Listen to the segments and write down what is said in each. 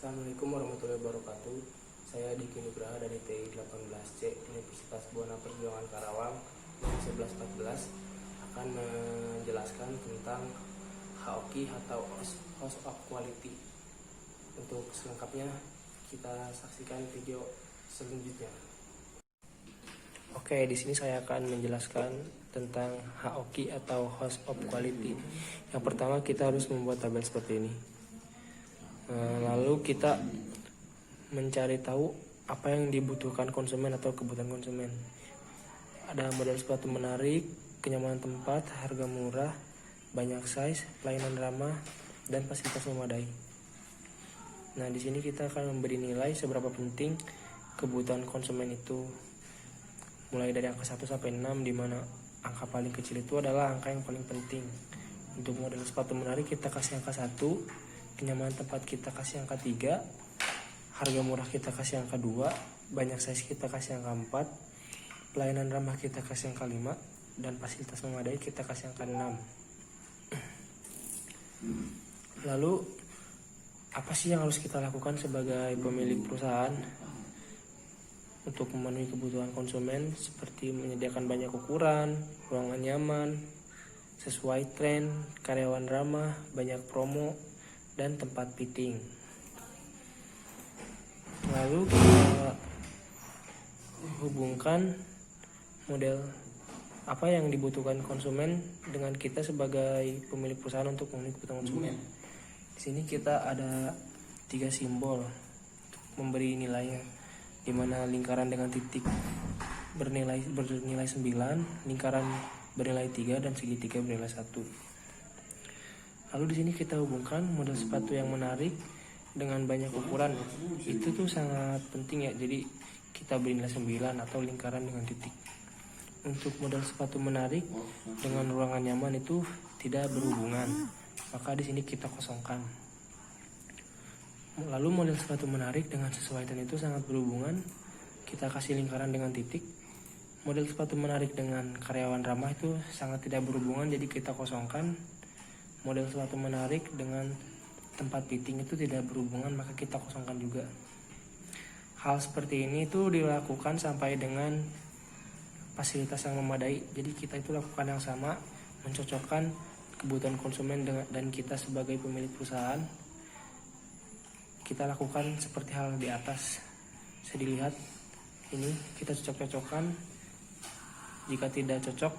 Assalamualaikum warahmatullahi wabarakatuh. Saya Diki Nugraha dari TI 18C Universitas Buana Perjuangan Karawang 1114 akan menjelaskan tentang HOQ atau Host of Quality. Untuk selengkapnya kita saksikan video selanjutnya. Oke, di sini saya akan menjelaskan tentang HOQ atau Host of Quality. Yang pertama kita harus membuat tabel seperti ini. Lalu kita mencari tahu apa yang dibutuhkan konsumen atau kebutuhan konsumen. Ada model sepatu menarik, kenyamanan tempat, harga murah, banyak size, pelayanan ramah, dan fasilitas memadai. Nah, di sini kita akan memberi nilai seberapa penting kebutuhan konsumen itu, mulai dari angka 1 sampai 6, di mana angka paling kecil itu adalah angka yang paling penting. Untuk model sepatu menarik kita kasih angka 1, kenyamanan tempat kita kasih angka 3, harga murah kita kasih angka 2, banyak size kita kasih angka 4, pelayanan ramah kita kasih angka 5, dan fasilitas memadai kita kasih angka 6. Lalu apa sih yang harus kita lakukan sebagai pemilik perusahaan untuk memenuhi kebutuhan konsumen, seperti menyediakan banyak ukuran, ruangan nyaman, sesuai tren, karyawan ramah, banyak promo, dan tempat fitting. Lalu kita hubungkan model apa yang dibutuhkan konsumen dengan kita sebagai pemilik perusahaan untuk memenuhi kebutuhan konsumen. Di sini kita ada 3 simbol untuk memberi nilainya, di mana lingkaran dengan titik bernilai 9, lingkaran bernilai 3, dan segitiga bernilai 1. Lalu di sini kita hubungkan model sepatu yang menarik dengan banyak ukuran. Itu tuh sangat penting ya. Jadi kita beri nilai 9 atau lingkaran dengan titik. Untuk model sepatu menarik dengan ruangan nyaman itu tidak berhubungan, maka di sini kita kosongkan. Lalu model sepatu menarik dengan sesuai tren itu sangat berhubungan, kita kasih lingkaran dengan titik. Model sepatu menarik dengan karyawan ramah itu sangat tidak berhubungan, jadi kita kosongkan. Model sepatu menarik dengan tempat fitting itu tidak berhubungan, maka kita kosongkan juga. Hal seperti ini itu dilakukan sampai dengan fasilitas yang memadai. Jadi kita itu lakukan yang sama, mencocokkan kebutuhan konsumen dan kita sebagai pemilik perusahaan. Kita lakukan seperti hal di atas. Bisa dilihat ini kita cocok-cocokkan. Jika tidak cocok,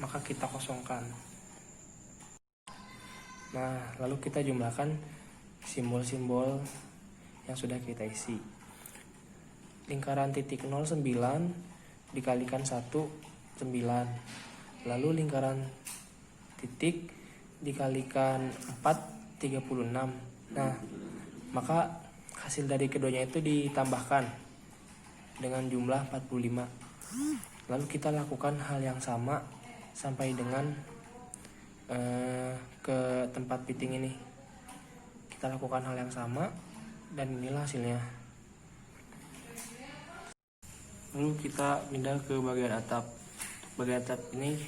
maka kita kosongkan. Nah, lalu kita jumlahkan simbol-simbol yang sudah kita isi. Lingkaran titik 0, 9 dikalikan 1, 9. Lalu lingkaran titik dikalikan 4, 36. Nah, maka hasil dari keduanya itu ditambahkan dengan jumlah 45. Lalu kita lakukan hal yang sama sampai dengan ke tempat fitting ini. Kita lakukan hal yang sama dan inilah hasilnya. Lalu kita pindah ke bagian atap. Bagian atap ini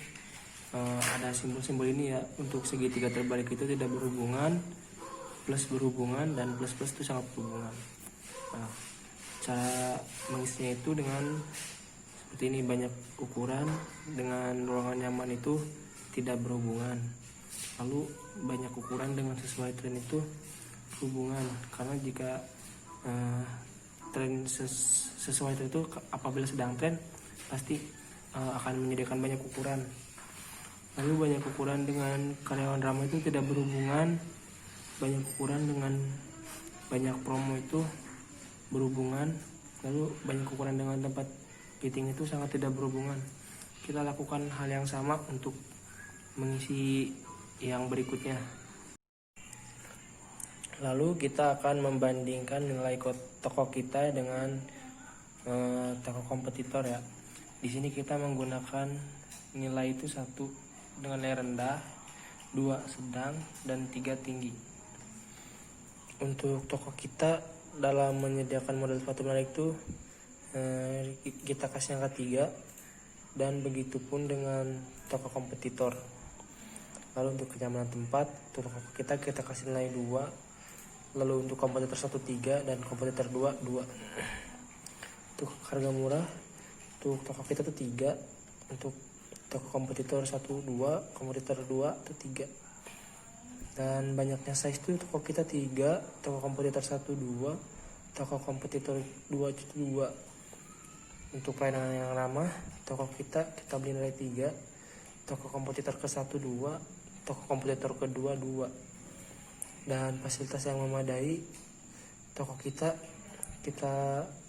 ada simbol-simbol ini ya. Untuk segitiga terbalik itu tidak berhubungan, plus berhubungan, dan plus itu sangat berhubungan. Nah, cara mengisinya itu dengan seperti ini, banyak ukuran dengan ruangan nyaman itu tidak berhubungan. Lalu banyak ukuran dengan sesuai tren itu berhubungan, karena jika tren sesuai tren itu apabila sedang tren pasti akan menyediakan banyak ukuran. Lalu banyak ukuran dengan karyawan ramah itu tidak berhubungan, banyak ukuran dengan banyak promo itu berhubungan, lalu banyak ukuran dengan tempat fitting itu sangat tidak berhubungan. Kita lakukan hal yang sama untuk mengisi yang berikutnya. Lalu kita akan membandingkan nilai toko kita dengan toko kompetitor ya. Di sini kita menggunakan nilai itu 1 dengan nilai rendah, 2 sedang, dan 3 tinggi. Untuk toko kita dalam menyediakan model sepatu menarik itu kita kasih angka 3, dan begitu pun dengan toko kompetitor. Lalu untuk kenyamanan tempat, untuk kita kasih nilai 2, Lalu untuk kompetitor 1 3 dan kompetitor 2 2. Untuk harga murah untuk toko kita tuh 3, untuk toko kompetitor 1 2, kompetitor 2 itu 3. Dan banyaknya size tuh toko kita 3, toko kompetitor 1 2, toko kompetitor 2 2. Untuk pelayanan yang ramah, toko kita beli nilai 3, toko kompetitor ke 1 2, toko kompetitor kedua 2. Dan fasilitas yang memadai, toko kita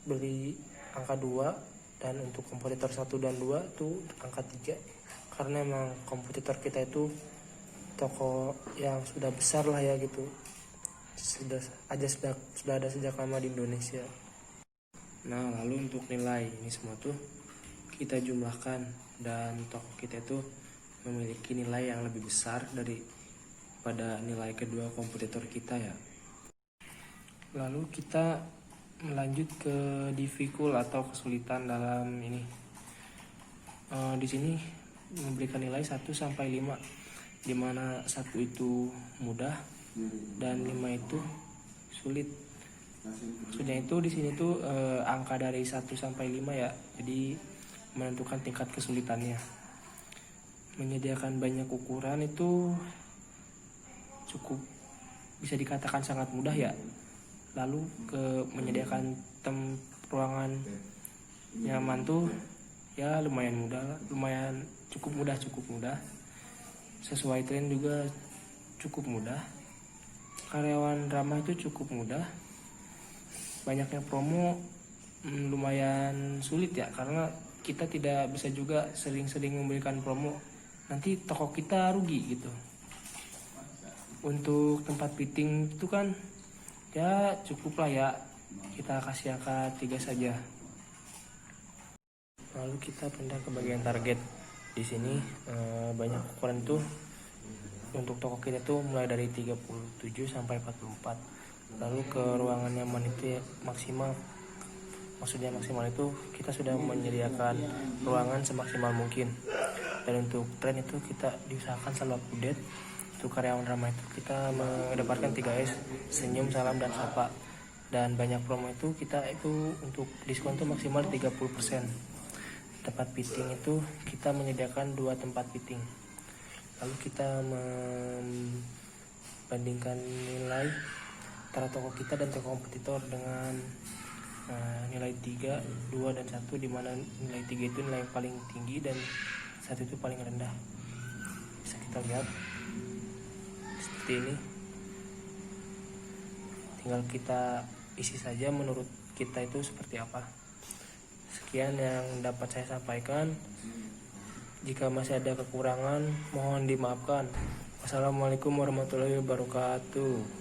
beli angka 2, dan untuk kompetitor 1 dan 2 tuh angka 3. Karena emang kompetitor kita itu toko yang sudah besar lah ya gitu. Sudah ada sejak lama di Indonesia. Nah, lalu untuk nilai ini semua tuh kita jumlahkan, dan toko kita itu memiliki nilai yang lebih besar daripada nilai kedua kompetitor kita ya. Lalu kita melanjut ke difficult atau kesulitan dalam ini. Di sini memberikan nilai 1 sampai 5, di mana 1 itu mudah dan 5 itu sulit. Maksudnya itu di sini tuh angka dari 1 sampai 5 ya. Jadi menentukan tingkat kesulitannya. Menyediakan banyak ukuran itu cukup bisa dikatakan sangat mudah ya. Lalu menyediakan ruangan nyaman tuh ya lumayan cukup mudah. Sesuai tren juga cukup mudah. Karyawan ramah itu cukup mudah. Banyaknya promo lumayan sulit ya, karena kita tidak bisa juga sering-sering memberikan promo, nanti toko kita rugi gitu. Untuk tempat fitting itu kan ya cukup lah ya, kita kasih angka 3 saja. Lalu kita pindah ke bagian target. Di sini banyak ukuran tuh untuk toko kita tuh mulai dari 37 sampai 44. Lalu ke ruangan nyaman itu ya, maksimal. Maksudnya maksimal itu kita sudah menyediakan ruangan semaksimal mungkin. Dan untuk tren itu kita diusahakan selalu update. Untuk karyawan ramah itu kita mendapatkan 3S, senyum, salam, dan sapa. Dan banyak promo itu kita itu untuk diskon tuh maksimal 30%. Tempat fitting itu kita menyediakan 2 tempat fitting. Lalu kita membandingkan nilai antara toko kita dan toko kompetitor dengan nilai 3, 2, dan 1, di mana nilai 3 itu nilai yang paling tinggi dan 1 itu paling rendah. Bisa kita lihat seperti ini. Tinggal kita isi saja menurut kita itu seperti apa. Sekian yang dapat saya sampaikan. Jika masih ada kekurangan, mohon dimaafkan. Wassalamualaikum warahmatullahi wabarakatuh.